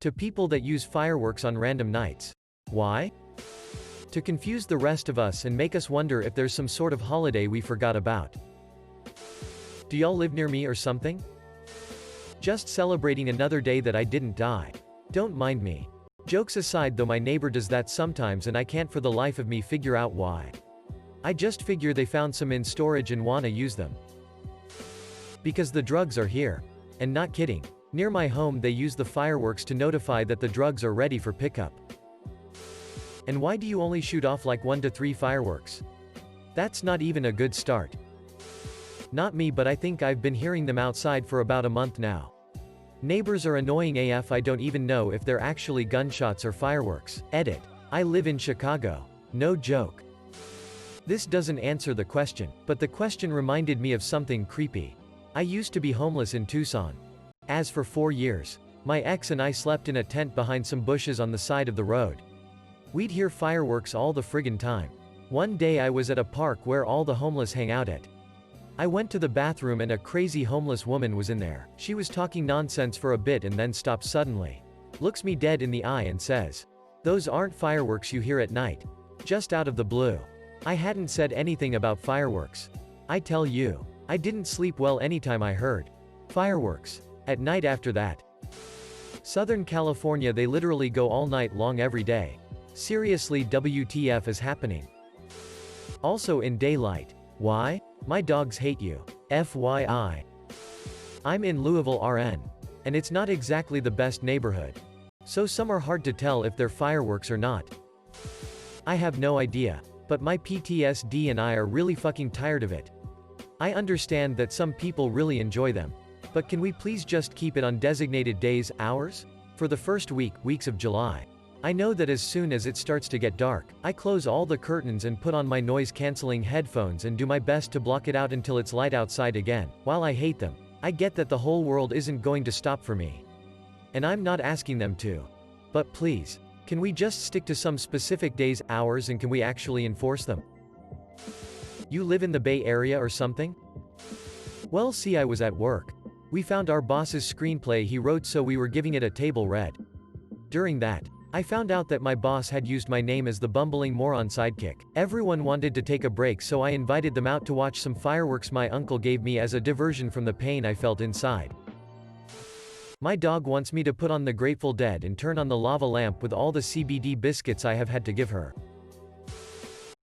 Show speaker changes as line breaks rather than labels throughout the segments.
To people that use fireworks on random nights. Why? To confuse the rest of us and make us wonder if there's some sort of holiday we forgot about. Do y'all live near me or something? Just celebrating another day that I didn't die. Don't mind me. Jokes aside though, my neighbor does that sometimes and I can't for the life of me figure out why. I just figure they found some in storage and wanna use them. Because the drugs are here. And not kidding. Near my home they use the fireworks to notify that the drugs are ready for pickup. And why do you only shoot off like 1 to 3 fireworks? That's not even a good start. Not me, but I think I've been hearing them outside for about a month now. Neighbors are annoying AF. I don't even know if they're actually gunshots or fireworks. Edit. I live in Chicago. No joke. This doesn't answer the question, but the question reminded me of something creepy. I used to be homeless in Tucson. As for 4 years, my ex and I slept in a tent behind some bushes on the side of the road. We'd hear fireworks all the friggin' time. One day I was at a park where all the homeless hang out at. I went to the bathroom and a crazy homeless woman was in there. She was talking nonsense for a bit and then stopped suddenly. Looks me dead in the eye and says, "Those aren't fireworks you hear at night." Just out of the blue. I hadn't said anything about fireworks. I tell you, I didn't sleep well anytime I heard fireworks at night after that. Southern California, they literally go all night long every day. Seriously, WTF is happening? Also in daylight. Why? My dogs hate you. FYI. I'm in Louisville, RN. And it's not exactly the best neighborhood. So some are hard to tell if they're fireworks or not. I have no idea. But my PTSD and I are really fucking tired of it. I understand that some people really enjoy them. But can we please just keep it on designated days, hours? For the first weeks of July. I know that as soon as it starts to get dark, I close all the curtains and put on my noise-canceling headphones and do my best to block it out until it's light outside again. While I hate them, I get that the whole world isn't going to stop for me. And I'm not asking them to. But please, can we just stick to some specific days, hours, and can we actually enforce them? You live in the Bay Area or something? Well, see, I was at work. We found our boss's screenplay he wrote, so we were giving it a table read. During that, I found out that my boss had used my name as the bumbling moron sidekick. Everyone wanted to take a break, so I invited them out to watch some fireworks my uncle gave me as a diversion from the pain I felt inside. My dog wants me to put on the Grateful Dead and turn on the lava lamp with all the CBD biscuits I have had to give her.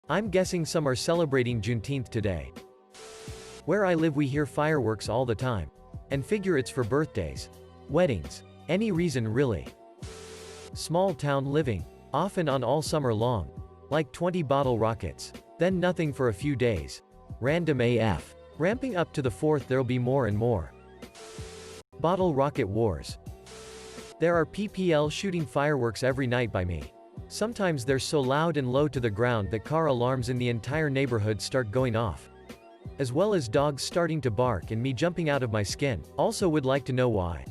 I'm guessing some are celebrating Juneteenth today. Where I live we hear fireworks all the time. And figure it's for birthdays. Weddings. Any reason really. Small town living. Off and on all summer long. Like 20 bottle rockets. Then nothing for a few days. Random AF. Ramping up to the 4th there'll be more and more. Bottle rocket wars. There are PPL shooting fireworks every night by me. Sometimes they're so loud and low to the ground that car alarms in the entire neighborhood start going off. As well as dogs starting to bark and me jumping out of my skin. Also would like to know why.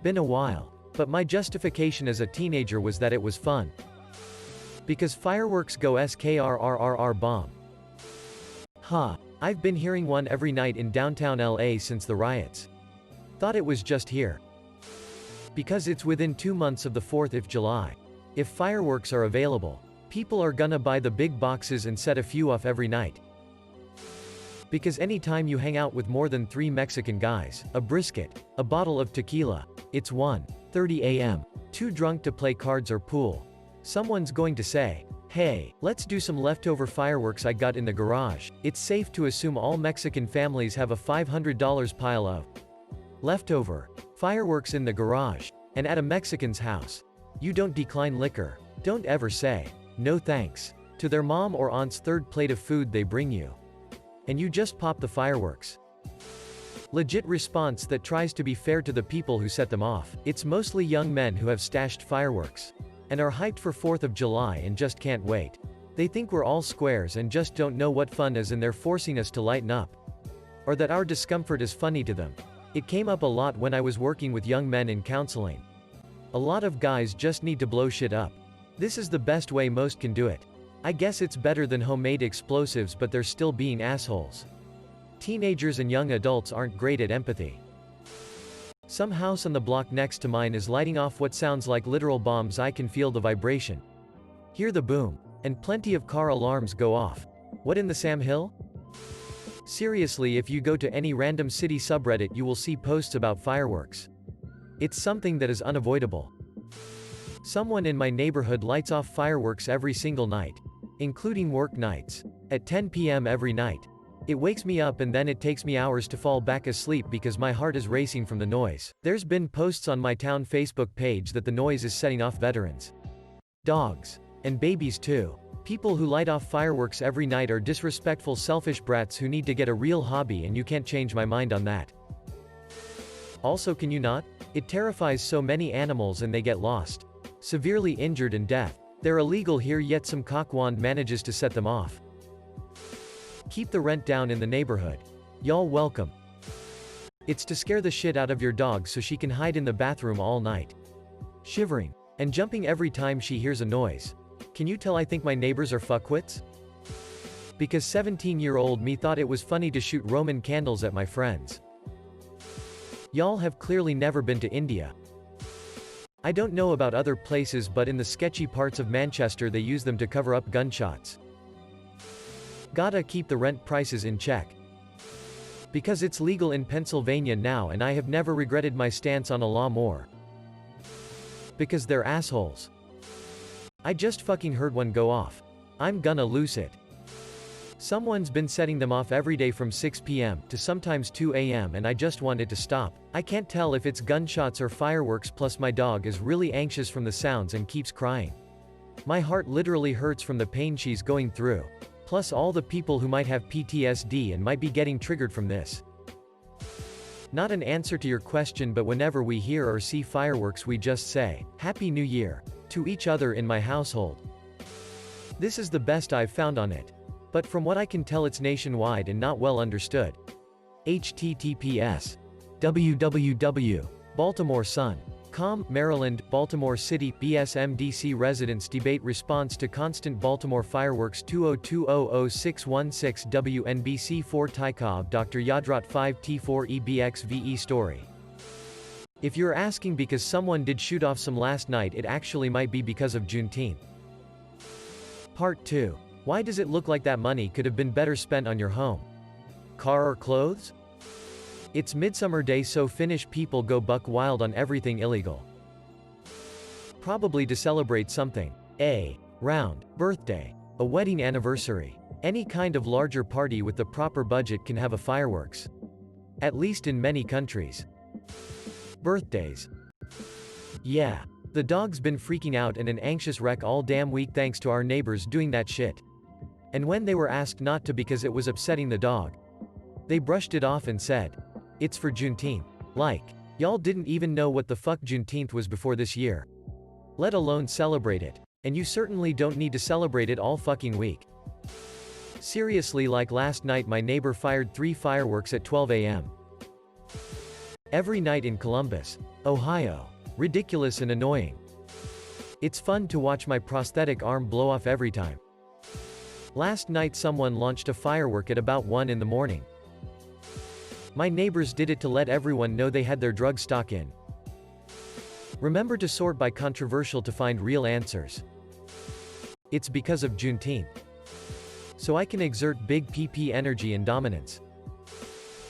Been a while. But my justification as a teenager was that it was fun. Because fireworks go SKRRRR bomb. Huh. I've been hearing one every night in downtown LA since the riots. Thought it was just here. Because it's within 2 months of the 4th of July. If fireworks are available, people are gonna buy the big boxes and set a few off every night. Because anytime you hang out with more than 3 Mexican guys, a brisket, a bottle of tequila, it's 1:30 a.m. Too drunk to play cards or pool. Someone's going to say, "Hey, let's do some leftover fireworks I got in the garage." It's safe to assume all Mexican families have a $500 pile of leftover fireworks in the garage. And at a Mexican's house, you don't decline liquor. Don't ever say, "No thanks," to their mom or aunt's 3rd plate of food they bring you. And you just pop the fireworks. Legit response that tries to be fair to the people who set them off. It's mostly young men who have stashed fireworks. And are hyped for 4th of July and just can't wait. They think we're all squares and just don't know what fun is and they're forcing us to lighten up. Or that our discomfort is funny to them. It came up a lot when I was working with young men in counseling. A lot of guys just need to blow shit up. This is the best way most can do it. I guess it's better than homemade explosives, but they're still being assholes. Teenagers and young adults aren't great at empathy. Some house on the block next to mine is lighting off what sounds like literal bombs. I can feel the vibration. Hear the boom. And plenty of car alarms go off. What in the Sam Hill? Seriously, if you go to any random city subreddit you will see posts about fireworks. It's something that is unavoidable. Someone in my neighborhood lights off fireworks every single night, including work nights, at 10 p.m. every night. It wakes me up and then it takes me hours to fall back asleep because my heart is racing from the noise. There's been posts on my town Facebook page that the noise is setting off veterans, dogs, and babies too. People who light off fireworks every night are disrespectful, selfish brats who need to get a real hobby, and you can't change my mind on that. Also, can you not? It terrifies so many animals and they get lost, severely injured and death. They're illegal here, yet some cockwand manages to set them off. Keep the rent down in the neighborhood. Y'all welcome. It's to scare the shit out of your dog so she can hide in the bathroom all night, shivering and jumping every time she hears a noise. Can you tell I think my neighbors are fuckwits? Because 17-year-old me thought it was funny to shoot Roman candles at my friends. Y'all have clearly never been to India. I don't know about other places, but in the sketchy parts of Manchester they use them to cover up gunshots. Gotta keep the rent prices in check. Because it's legal in Pennsylvania now, and I have never regretted my stance on a law more. Because they're assholes. I just fucking heard one go off. I'm gonna lose it. Someone's been setting them off every day from 6 p.m. to sometimes 2 a.m. and I just want it to stop. I can't tell if it's gunshots or fireworks, plus my dog is really anxious from the sounds and keeps crying. My heart literally hurts from the pain she's going through. Plus all the people who might have PTSD and might be getting triggered from this. Not an answer to your question, but whenever we hear or see fireworks we just say, Happy New Year, to each other in my household. This is the best I've found on it. But from what I can tell it's nationwide and not well understood. https www.baltimoresun.com, Maryland, Baltimore City, BSMDC residents debate response to constant Baltimore fireworks 202000616 WNBC 4 Tykov Dr. Yadrat 5 T4 EBXVE story. If you're asking because someone did shoot off some last night, it actually might be because of Juneteenth. Part 2. Why does it look like that money could have been better spent on your home, car or clothes? It's Midsummer Day, so Finnish people go buck wild on everything illegal. Probably to celebrate something. A round birthday, a wedding anniversary. Any kind of larger party with the proper budget can have a fireworks. At least in many countries. Birthdays. Yeah. The dog's been freaking out and an anxious wreck all damn week thanks to our neighbors doing that shit. And when they were asked not to because it was upsetting the dog, they brushed it off and said, it's for Juneteenth. Like, y'all didn't even know what the fuck Juneteenth was before this year. Let alone celebrate it. And you certainly don't need to celebrate it all fucking week. Seriously, like last night my neighbor fired 3 fireworks at 12 a.m. every night in Columbus, Ohio. Ridiculous and annoying. It's fun to watch my prosthetic arm blow off every time. Last night someone launched a firework at about 1 in the morning. My neighbors did it to let everyone know they had their drug stock in. Remember to sort by controversial to find real answers. It's because of Juneteenth. So I can exert big PP energy and dominance.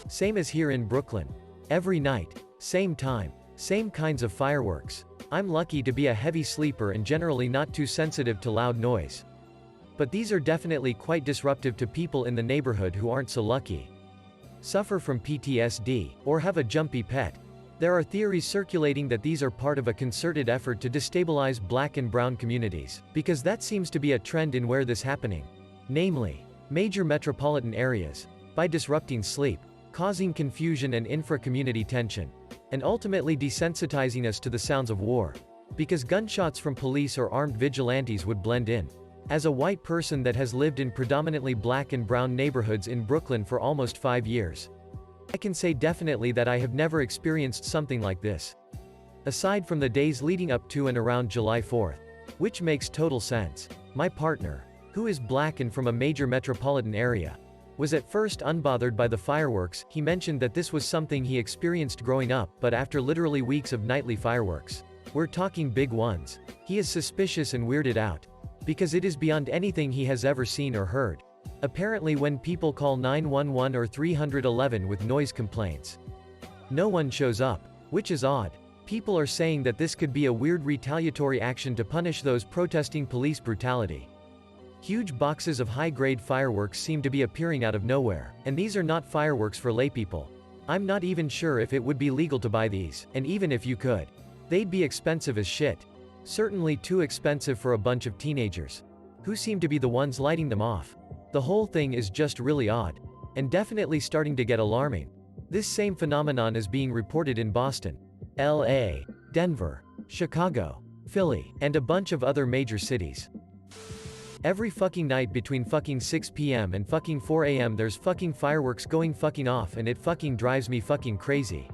Same as here in Brooklyn. Every night, same time, same kinds of fireworks. I'm lucky to be a heavy sleeper and generally not too sensitive to loud noise. But these are definitely quite disruptive to people in the neighborhood who aren't so lucky. Suffer from PTSD, or have a jumpy pet. There are theories circulating that these are part of a concerted effort to destabilize black and brown communities, because that seems to be a trend in where this happening. Namely, major metropolitan areas, by disrupting sleep, causing confusion and infra-community tension, and ultimately desensitizing us to the sounds of war. Because gunshots from police or armed vigilantes would blend in. As a white person that has lived in predominantly black and brown neighborhoods in Brooklyn for almost 5 years, I can say definitely that I have never experienced something like this. Aside from the days leading up to and around July 4th. Which makes total sense. My partner, who is black and from a major metropolitan area, was at first unbothered by the fireworks. He mentioned that this was something he experienced growing up, but after literally weeks of nightly fireworks, we're talking big ones, he is suspicious and weirded out. Because it is beyond anything he has ever seen or heard. Apparently when people call 911 or 311 with noise complaints, no one shows up, which is odd. People are saying that this could be a weird retaliatory action to punish those protesting police brutality. Huge boxes of high-grade fireworks seem to be appearing out of nowhere, and these are not fireworks for laypeople. I'm not even sure if it would be legal to buy these, and even if you could, they'd be expensive as shit. Certainly too expensive for a bunch of teenagers, who seem to be the ones lighting them off. The whole thing is just really odd, and definitely starting to get alarming. This same phenomenon is being reported in Boston, LA, Denver, Chicago, Philly, and a bunch of other major cities. Every fucking night between fucking 6 p.m. and fucking 4 a.m. there's fucking fireworks going fucking off, and it fucking drives me fucking crazy.